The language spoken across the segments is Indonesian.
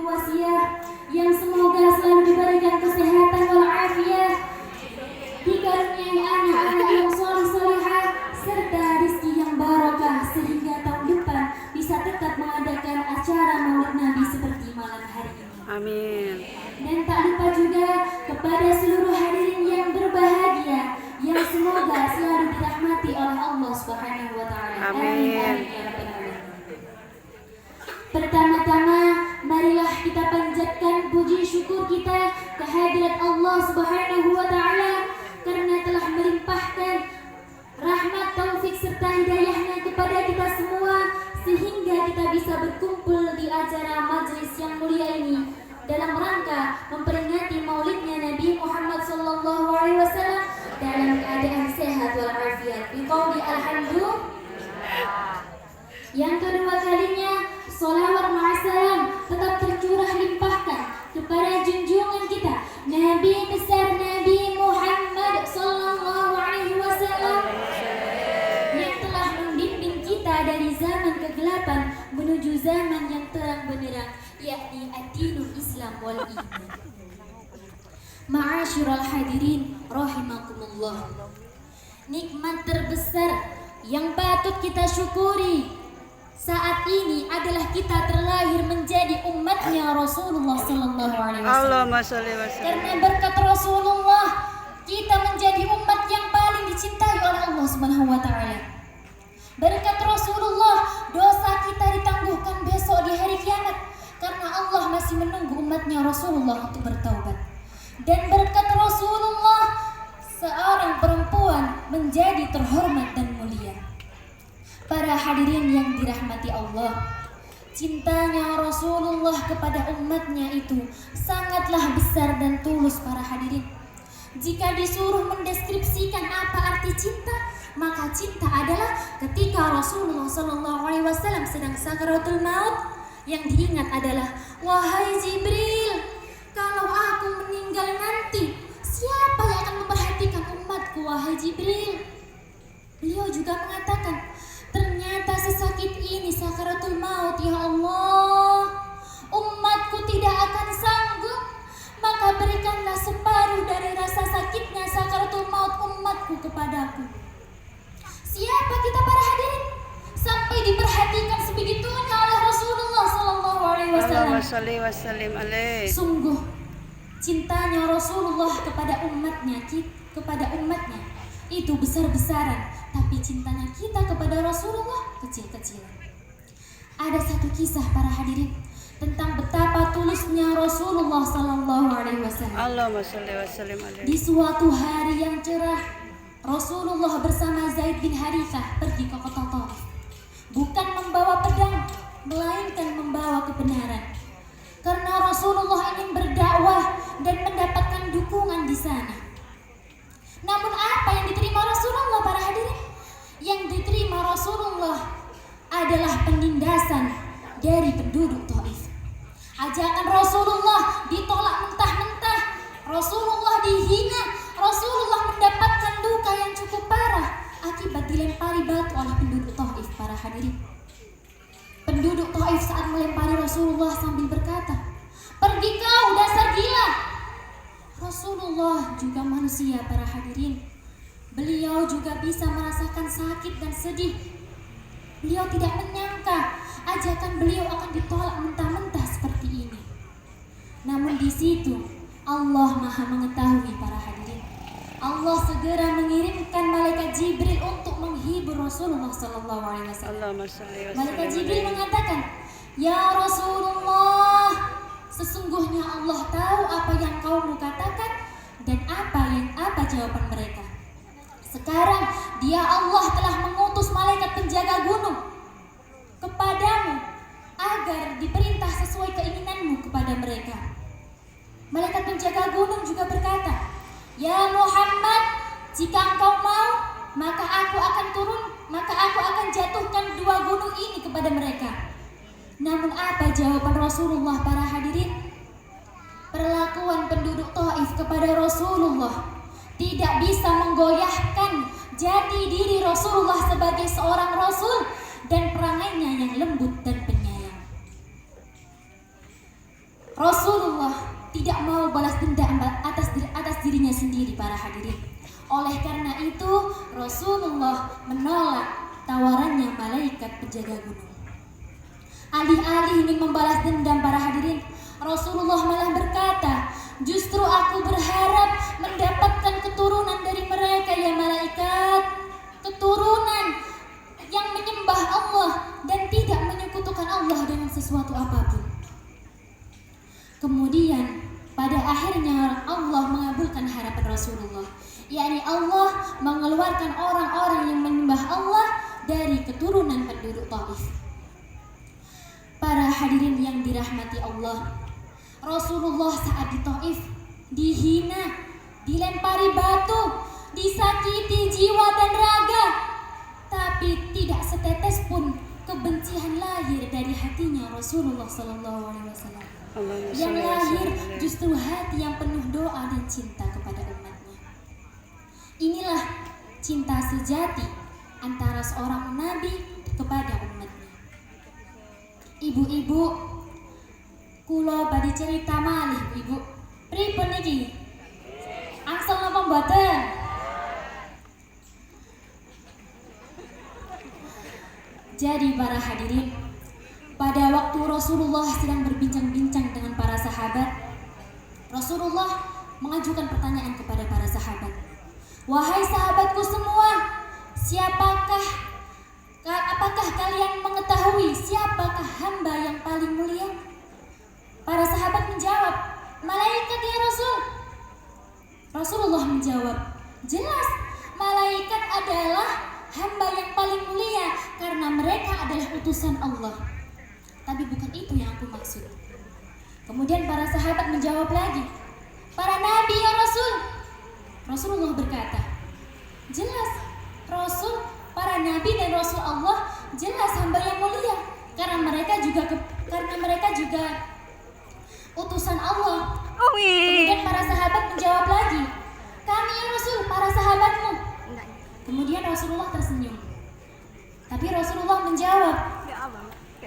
wasiat, yang semoga selalu diberikan kesehatan walafiat, dikaruniai anak-anak yang soleh-solehah, serta rezeki yang barokah, sehingga tahun depan bisa tetap mengadakan acara Maulid Nabi seperti malam hari ini. Amin. Dan tak lupa juga kepada seluruh hadirin yang berbahagia, yang semoga selalu dirahmati oleh Allah Subhanahu wa taala. Amin. Pertama-tama marilah kita panjatkan puji syukur kita kehadirat Allah Subhanahu wa taala karena telah melimpahkan rahmat, taufik serta hidayahnya kepada kita semua sehingga kita bisa berkumpul di acara majlis yang mulia ini dalam rangka memperingati maulidnya Nabi Muhammad sallallahu alaihi wasallam dalam keadaan sehat walafiat. Biqauli alhamdulillah. Yang kedua kalinya, sholawat ma'asalam tetap tercurah limpahkan kepada junjungan kita Nabi besar Nabi Muhammad sallallahu alaihi wasallam yang telah membimbing kita dari zaman kegelapan menuju zaman yang terang benderang, yakni ad-dinul Islam wal iman. Ma'asyiral hadirin rahimakumullah. Nikmat terbesar yang patut kita syukuri saat ini adalah kita terlahir menjadi umatnya Rasulullah sallallahu alaihi wasallam. Allahumma sholli wa sallim. Karena berkat Rasulullah kita menjadi umat yang paling dicintai oleh Allah Subhanahu wa taala. Berkat Rasulullah dosa kita ditangguhkan besok di hari kiamat karena Allah masih menunggu umatnya Rasulullah untuk bertaubat. Dan berkat Rasulullah seorang perempuan menjadi terhormat dan mulia. Para hadirin yang dirahmati Allah, cintanya Rasulullah kepada umatnya itu sangatlah besar dan tulus para hadirin. Jika disuruh mendeskripsikan apa arti cinta, maka cinta adalah ketika Rasulullah SAW sedang sakaratul maut, yang diingat adalah, wahai Jibril, kalau aku meninggal nanti, siapa yang akan memperhatikan umatku, wahai Jibril? Beliau juga mengatakan, ternyata sesakit ini sakaratul maut, ya Allah, umatku tidak akan sanggup, maka berikanlah separuh dari rasa sakitnya sakaratul maut umatku kepadaku. Siapa kita para hadirin sampai diperhatikan sebegitunya oleh Rasulullah sallallahu alaihi Allahumma wasallam. sholli wa sallim alaihi. Sungguh cintanya Rasulullah kepada umatnya itu besar-besaran, tapi cintanya kita kepada Rasulullah kecil-kecilan. Ada satu kisah para hadirin tentang betapa tulusnya Rasulullah sallallahu alaihi wasallam. Allahumma sholli wa sallim alaihi. Di suatu hari yang cerah, Rasulullah bersama Zaid bin Harithah pergi ke kota Thaif. Bukan membawa pedang, melainkan membawa kebenaran. Karena Rasulullah ingin berdakwah dan mendapatkan dukungan di sana. Namun apa yang diterima Rasulullah para hadirin? Yang diterima Rasulullah adalah penindasan dari penduduk Thaif. Ajakan Rasulullah ditolak mentah-mentah. Rasulullah dihina. Rasulullah mendapatkan duka yang cukup parah akibat dilempari batu oleh penduduk Thaif para hadirin. Penduduk Thaif saat melempari Rasulullah sambil berkata, "Pergi kau dasar gila." Rasulullah juga manusia para hadirin. Beliau juga bisa merasakan sakit dan sedih. Beliau tidak menyangka ajakan beliau akan ditolak mentah-mentah seperti ini. Namun di situ Allah Maha mengetahui para hadirin. Allah segera mengirimkan malaikat Jibril untuk menghibur Rasulullah sallallahu alaihi wasallam. Allahumma sholli wa sallim. Malaikat Jibril mengatakan, "Ya Rasulullah, sesungguhnya Allah tahu apa yang kamu katakan dan apa jawaban mereka. Sekarang Dia Allah telah mengutus malaikat penjaga gunung kepadamu agar diperintah sesuai keinginanmu kepada mereka." Malaikat penjaga gunung juga berkata, "Ya Muhammad, jika engkau mau, maka aku akan jatuhkan dua gunung ini kepada mereka." Namun apa jawaban Rasulullah para hadirin? Perlakuan penduduk Thaif kepada Rasulullah tidak bisa menggoyahkan jati diri Rasulullah sebagai seorang Rasul dan perangainya yang lembut dan penyayang. Rasulullah tidak mau balas dendam atas dirinya sendiri, para hadirin. Oleh karena itu, Rasulullah menolak tawarannya malaikat penjaga gunung. Alih-alih ingin membalas dendam, para hadirin, Rasulullah malah berkata, justru aku berharap mendapatkan keturunan dari mereka ya malaikat, keturunan yang menyembah Allah dan tidak menyekutukan Allah dengan sesuatu apapun. Kemudian pada akhirnya Allah mengabulkan harapan Rasulullah, yakni Allah mengeluarkan orang-orang yang menyembah Allah dari keturunan penduduk Taif. Para hadirin yang dirahmati Allah, Rasulullah saat di Taif dihina, dilempari batu, disakiti jiwa dan raga, tapi tidak setetes pun kebencian lahir dari hatinya Rasulullah SAW. Yang lahir justru hati yang penuh doa dan cinta kepada umatnya. Inilah cinta sejati antara seorang nabi kepada umatnya. Ibu-ibu, kula badhe cerita malih, Ibu. Pripun niki? Angsal napa mboten? Jadi para hadirin, pada waktu Rasulullah sedang berbincang-bincang dengan para sahabat, Rasulullah mengajukan pertanyaan kepada para sahabat. Wahai sahabatku semua, apakah kalian mengetahui siapakah hamba yang paling mulia? Para sahabat menjawab, malaikat ya Rasul. Rasulullah menjawab, jelas malaikat adalah hamba yang paling mulia karena mereka adalah utusan Allah. Tapi bukan itu yang aku maksud. Kemudian para sahabat menjawab lagi, para nabi ya Rasul. Rasulullah berkata, jelas Rasul, para nabi dan Rasul Allah jelas hamba yang mulia karena mereka juga utusan Allah. Kemudian para sahabat menjawab lagi, kami ya Rasul, para sahabatmu. Kemudian Rasulullah tersenyum. Tapi Rasulullah menjawab,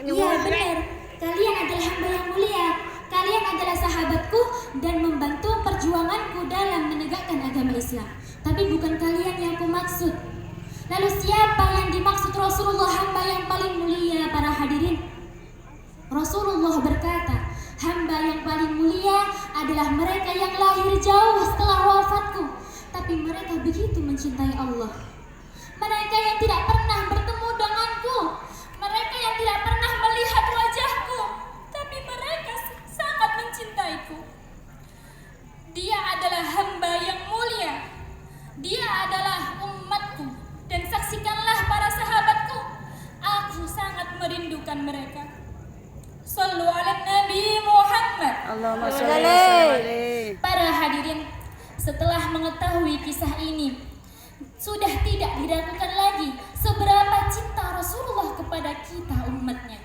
iya benar, kalian adalah hamba yang mulia. Kalian adalah sahabatku dan membantu perjuanganku dalam menegakkan agama Islam. Tapi bukan kalian yang aku maksud. Lalu siapa yang dimaksud Rasulullah hamba yang paling mulia, para hadirin? Rasulullah berkata, hamba yang paling mulia adalah mereka yang lahir jauh setelah wafatku, tapi mereka begitu mencintai Allah. Mereka yang tidak pernah bertemu denganku, mereka yang tidak pernah melihat wajahku, tapi mereka sangat mencintaiku. Dia adalah hamba yang mulia, dia adalah umatku, dan saksikanlah para sahabatku, aku sangat merindukan mereka. Sallu ala Nabi Muhammad. Allahumma sholli alaihi. Para hadirin, setelah mengetahui kisah ini, sudah tidak diragukan lagi seberapa cinta Rasulullah kepada kita umatnya.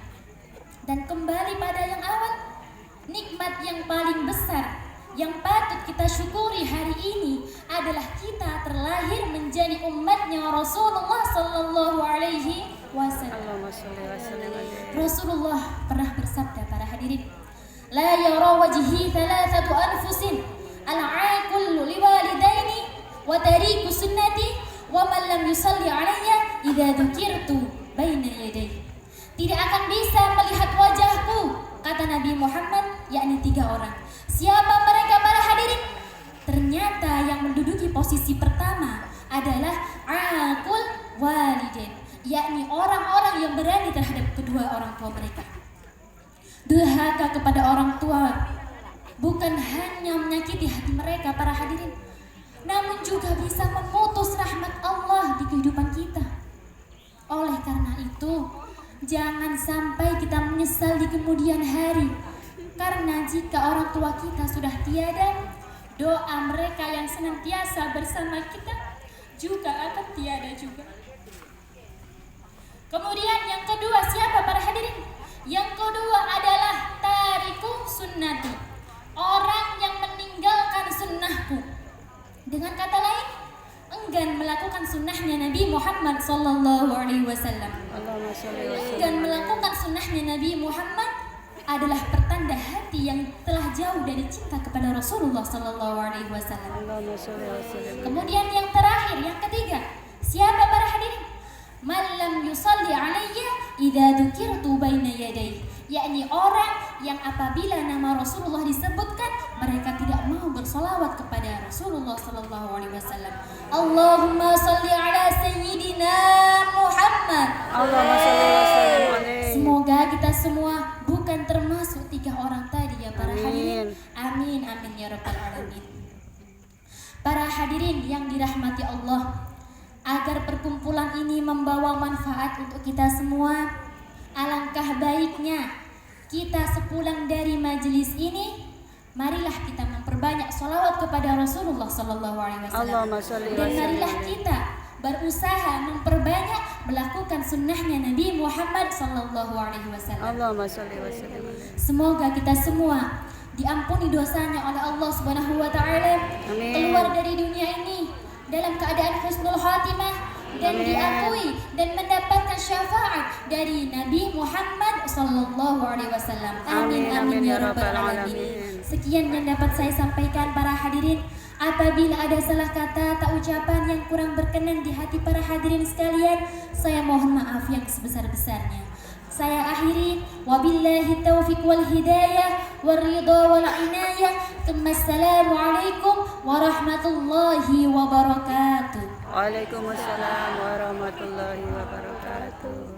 Dan kembali pada yang awal, nikmat yang paling besar yang patut kita syukuri hari ini adalah kita terlahir menjadi umatnya Rasulullah sallallahu alaihi wasallam. Allahumma sholli wa sallim alaihi. Rasulullah pernah bersabda, para hadirin, la yara wajhi thalathatu anfusin al-aaqil liwalidaini wa tariku sunnati wa man lam yusalli alayya idza dzukirtu baina yadayhi. Tidak akan bisa melihat wajahku, kata Nabi Muhammad, yakni 3 orang. Siapa mereka, para hadirin? Ternyata yang menduduki posisi pertama adalah aqul walidain, yakni orang-orang yang berani terhadap kedua orang tua mereka. Durhaka kepada orang tua bukan hanya menyakiti hati mereka, para hadirin, namun juga bisa memutus rahmat Allah di kehidupan kita. Oleh karena itu, jangan sampai kita menyesal di kemudian hari, karena jika orang tua kita sudah tiada, doa mereka yang senantiasa bersama kita juga akan tiada juga. Kemudian yang kedua, siapa, para hadirin? Yang kedua adalah tariku sunnati, orang yang meninggalkan sunnahku. Dengan kata lain, enggan melakukan sunnahnya Nabi Muhammad sallallahu alaihi wasallam. Allahumma sholli wa sallim. Enggan melakukan sunnahnya Nabi Muhammad adalah pertanda hati yang telah menjadi cinta kepada Rasulullah sallallahu alaihi wasallam. Allahumma sholli wa sallim. Kemudian yang terakhir, yang ketiga, siapa para hadirin? Man lam yusalli alayya idza dzukirtu baina yadayhi, yakni orang yang apabila nama Rasulullah disebutkan mereka tidak mau bersolawat kepada Rasulullah sallallahu alaihi wasallam. Allahumma shalli ala sayyidina Muhammad. Allahumma sholli wa sallim alaihi. Semoga kita semua bukan termasuk 3 orang tadi ya para hadirin. Amin. Amin amin ya rabbal alamin. Para hadirin yang dirahmati Allah, agar perkumpulan ini membawa manfaat untuk kita semua, alangkah baiknya kita sepulang dari majelis ini, marilah kita memperbanyak sholawat kepada Rasulullah sallallahu alaihi wasallam. Allahumma sholli wa Dan sallim marilah alaihi. kita berusaha memperbanyak melakukan sunnahnya Nabi Muhammad sallallahu alaihi wasallam. Allahumma sholli wa sallim alaihi. Semoga kita semua diampuni dosanya oleh Allah Subhanahu wa taala, Amin. keluar dari dunia ini dalam keadaan husnul khatimah dan Amin. diakui dan mendapatkan syafaat dari Nabi Muhammad sallallahu alaihi wasallam. Amin amin ya rabbal alamin. Sekian yang dapat saya sampaikan para hadirin. Apabila ada salah kata atau ucapan yang kurang berkenan di hati para hadirin sekalian, saya mohon maaf yang sebesar-besarnya. Saya akhiri, wabillahi taufiq wal hidayah wal ridha wal inayah. Assalamualaikum warahmatullahi wabarakatuh. Waalaikumsalam warahmatullahi wabarakatuh.